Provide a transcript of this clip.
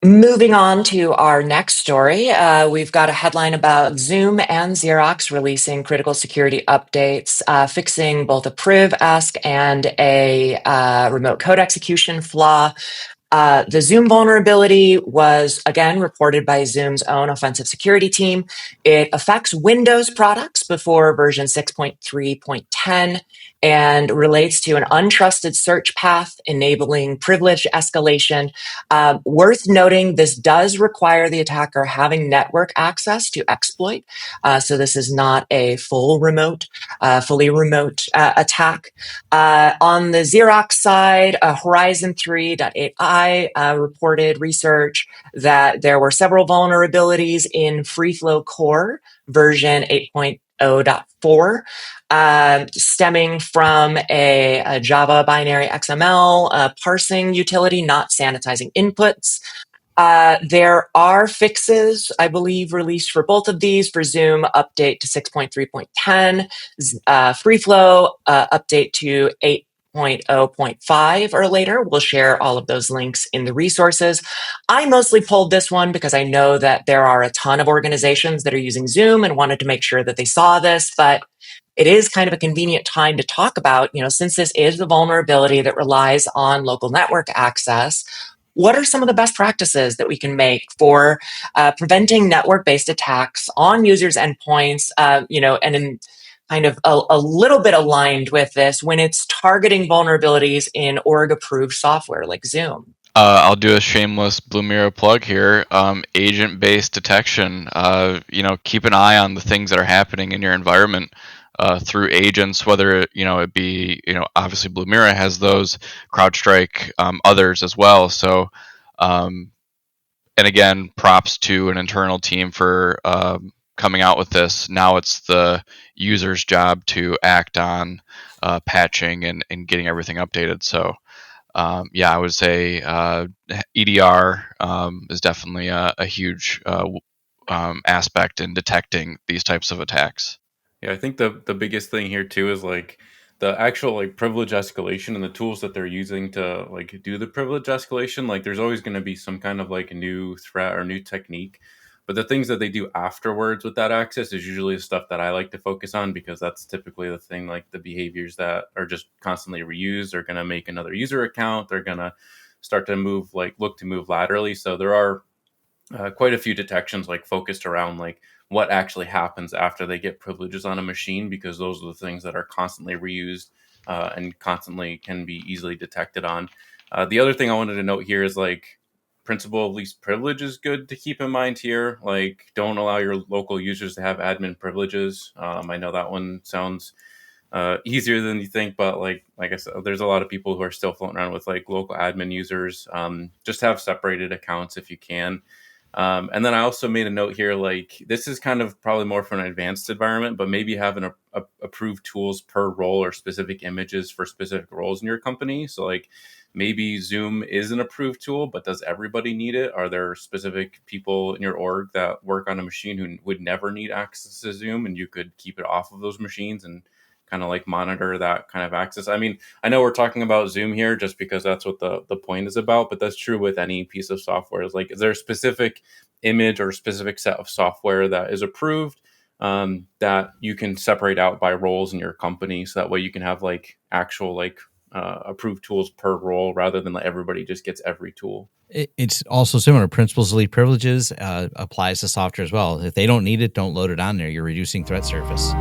Moving on to our next story, we've got a headline about Zoom and Xerox releasing critical security updates, fixing both a priv-esque and a remote code execution flaw. The Zoom vulnerability was, again, reported by Zoom's own offensive security team. It affects Windows products before version 6.3.10 and relates to an untrusted search path enabling privilege escalation. Worth noting, this does require the attacker having network access to exploit. So this is not a fully remote attack. On the Xerox side, Horizon 3.ai reported research that there were several vulnerabilities in FreeFlow Core version 8.0.4, stemming from a Java binary XML parsing utility not sanitizing inputs. There are fixes, I believe, released for both of these. For Zoom, update to 6.3.10, FreeFlow, update to 8.0.5 or later. We'll share all of those links in the resources. I mostly pulled this one because I know that there are a ton of organizations that are using Zoom and wanted to make sure that they saw this, but it is kind of a convenient time to talk about, since this is the vulnerability that relies on local network access, what are some of the best practices that we can make for preventing network-based attacks on users' endpoints, and in kind of a little bit aligned with this when it's targeting vulnerabilities in org-approved software like Zoom? I'll do a shameless Blumira plug here. Agent-based detection. Keep an eye on the things that are happening in your environment through agents. Whether it be obviously Blumira has those, CrowdStrike, others as well. So, and again, props to an internal team for coming out with this. Now it's the user's job to act on patching and getting everything updated. So. I would say EDR is definitely a huge aspect in detecting these types of attacks. Yeah, I think the biggest thing here too is like the actual like privilege escalation and the tools that they're using to like do the privilege escalation. Like there's always going to be some kind of like a new threat or new technique. But the things that they do afterwards with that access is usually the stuff that I like to focus on, because that's typically the thing, like the behaviors that are just constantly reused. They're going to make another user account. They're going to start to look to move laterally. So there are quite a few detections like focused around like what actually happens after they get privileges on a machine, because those are the things that are constantly reused and constantly can be easily detected on. The other thing I wanted to note here is like principle of least privilege is good to keep in mind here. Like don't allow your local users to have admin privileges. I know that one sounds easier than you think, but like I said, there's a lot of people who are still floating around with like local admin users. Just have separated accounts if you can. And then I also made a note here, like this is kind of probably more for an advanced environment, but maybe having approved tools per role or specific images for specific roles in your company. So like maybe Zoom is an approved tool, but does everybody need it? Are there specific people in your org that work on a machine who would never need access to Zoom, and you could keep it off of those machines and kind of like monitor that kind of access? I mean, I know we're talking about Zoom here just because that's what the point is about, but that's true with any piece of software. Is like, is there a specific image or a specific set of software that is approved that you can separate out by roles in your company, so that way you can have like actual like approved tools per role rather than like everybody just gets every tool. It's also similar. Principles of least privileges applies to software as well. If they don't need it, don't load it on there. You're reducing threat surface.